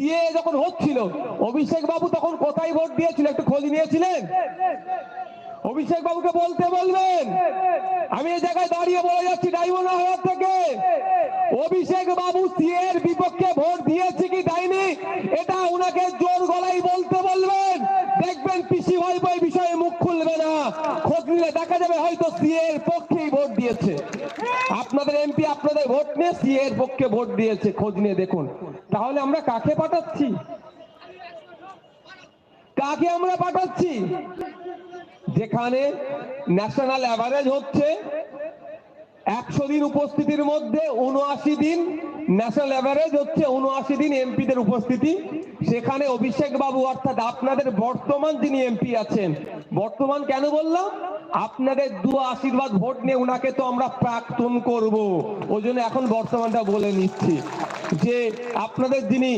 CA যখন হচ্ছিল অভিষেক বাবু তখন কোথায় ভোট দিয়েছিল একটু খোঁজ নিয়েছিলেন? অভিষেক বাবুকে বলতে বলবেন। আমি এই জায়গায় দাঁড়িয়ে বলে যাচ্ছি ডায়মন্ড হাওয়ার থেকে, অভিষেক বাবু সিএ এর বিপক্ষে ভোট দিয়েছে কি দেয়নি এটা উনাকে জোর গলায় বলতে বলবেন। দেখবেন পিসি ভাইপো এই বিষয়ে মুখ খুলবে না, খোঁজ নিলে দেখা যাবে হয়তো সিএ এর পক্ষেই ভোট দিয়েছে। আপনাদের এমপি আপনাদের ভোট নিয়ে সিএ এর পক্ষে ভোট দিয়েছে, খোঁজ নিয়ে দেখুন। তাহলে আমরা কাকে পাঠাচ্ছি? কাকে আমরা পাঠাচ্ছি? যেখানে ন্যাশনাল অ্যাভারেজ হচ্ছে 100 দিন উপস্থিতির মধ্যে 79 দিন, ন্যাশনাল অ্যাভারেজ হচ্ছে 79 দিন এমপিদের উপস্থিতি, সেখানে অভিষেক বাবু অর্থাৎ আপনাদের বর্তমান যিনি এমপি আছেন, বর্তমান কেন বললাম, আপনাদের দু আশীর্বাদ ভোট নিয়ে উনাকে তো আমরা প্রাক্তন করব, ওই জন্য এখন বর্তমানটা বলে নিচ্ছি যে আপনাদের যিনি